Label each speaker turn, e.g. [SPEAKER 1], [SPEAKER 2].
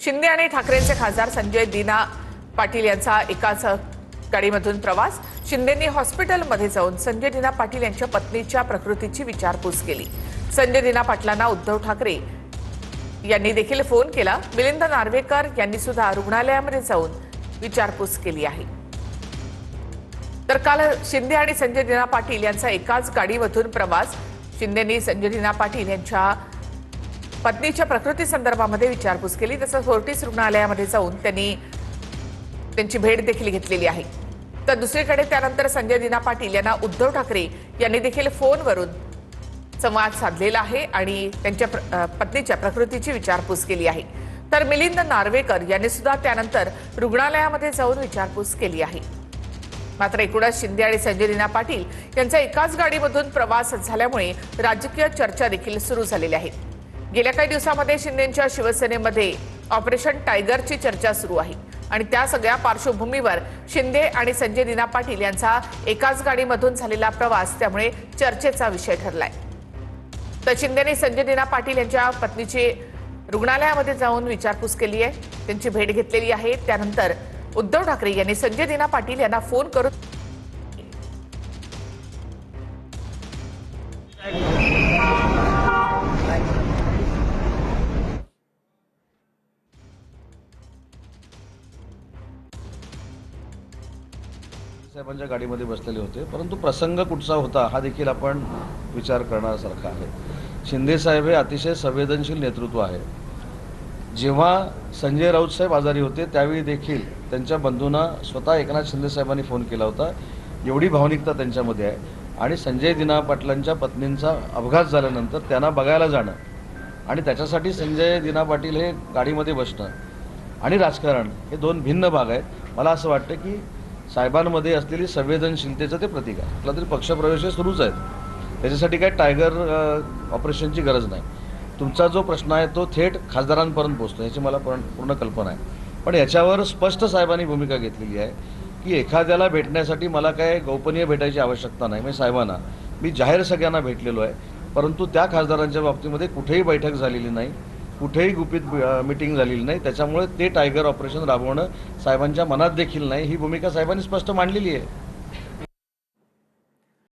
[SPEAKER 1] शिंदे आणि ठाकरेंचे खासदार संजय दिना पाटील यांचा एकाच गाडीमधून प्रवास। शिंदेंनी हॉस्पिटलमध्ये जाऊन संजय दिना पाटील यांच्या पत्नीच्या प्रकृतीची विचारपूस केली। संजय दिना पाटलांना उद्धव ठाकरे यांनी देखील फोन केला। मिलिंद नार्वेकर यांनी सुद्धा रुग्णालयामध्ये जाऊन विचारपूस केली आहे। तर काल शिंदे आणि संजय दिना पाटील यांचा एकाच गाडीमधून प्रवास। शिंदेंनी संजय दिना पाटील यांच्या पत्नीच्या प्रकृती संदर्भामध्ये विचारपूस केली। तसंच फोर्टिस रुग्णालयामध्ये जाऊन त्यांची भेट देखील घेतलेली आहे। तर दुसरीकडे त्यानंतर संजय दिना पाटील यांना उद्धव ठाकरे यांनी देखील फोनवरून संवाद साधलेला आहे आणि त्यांच्या पत्नीच्या प्रकृतीची विचारपूस केली आहे। तर मिलिंद नार्वेकर यांनी सुद्धा त्यानंतर रुग्णालयामध्ये जाऊन विचारपूस केली आहे। मात्र एकूणच शिंदे आणि संजय दिना पाटील यांचा एकाच गाडीमधून प्रवास झाल्यामुळे राजकीय चर्चा देखील सुरू झालेल्या आहेत। गेल्या काही दिवसांमध्ये शिंदेंच्या शिवसेनेमध्ये ऑपरेशन टायगरची चर्चा सुरू आहे आणि त्या सगळ्या पार्श्वभूमीवर शिंदे आणि संजय दिना पाटील यांचा एकाच गाडीमधून झालेला प्रवास त्यामुळे चर्चेचा विषय ठरलाय। तर शिंदेने संजय दिना पाटील यांच्या पत्नीची रुग्णालयामध्ये जाऊन विचारपूस केली आहे, त्यांची भेट घेतलेली आहे। त्यानंतर उद्धव ठाकरे यांनी संजय दिना पाटील यांना फोन करून
[SPEAKER 2] साहेबांच्या गाडीमध्ये बसलेले होते, परंतु प्रसंग कुठचा होता हा देखील आपण विचार करण्यासारखा आहे। शिंदे साहेब हे अतिशय संवेदनशील नेतृत्व आहे। जेव्हा संजय राऊत साहेब आजारी होते त्यावेळी देखील त्यांच्या बंधूंना स्वतः एकनाथ शिंदे साहेबांनी फोन केला होता। एवढी भावनिकता त्यांच्यामध्ये आहे आणि संजय दिना पाटलांच्या पत्नींचा अपघात झाल्यानंतर त्यांना बघायला जाणं आणि त्याच्यासाठी संजय दिना पाटील हे गाडीमध्ये बसणं आणि राजकारण हे दोन भिन्न भाग आहेत। मला असं वाटतं की साहेबांमध्ये असलेली संवेदनशीलतेचं ते प्रतीक आहे। आपला तरी पक्षप्रवेश सुरूच आहेत, त्याच्यासाठी काय टायगर ऑपरेशनची गरज नाही। तुमचा जो प्रश्न आहे तो थेट खासदारांपर्यंत पोहोचतो याची मला पूर्ण कल्पना आहे, पण याच्यावर स्पष्ट साहेबांनी भूमिका घेतलेली आहे की एखाद्याला भेटण्यासाठी मला काय गोपनीय भेटायची आवश्यकता नाही। म्हणजे साहेबांना मी जाहीर सगळ्यांना भेटलेलो आहे, परंतु त्या खासदारांच्या बाबतीमध्ये कुठेही बैठक झालेली नाही, कुठेही गुपित मीटिंग झालेली नाही। त्याच्यामुळे ते टायगर ऑपरेशन राबवणं साहेबांच्या मनात देखील नाही, ही भूमिका साहेबांनी स्पष्ट मांडलेली आहे।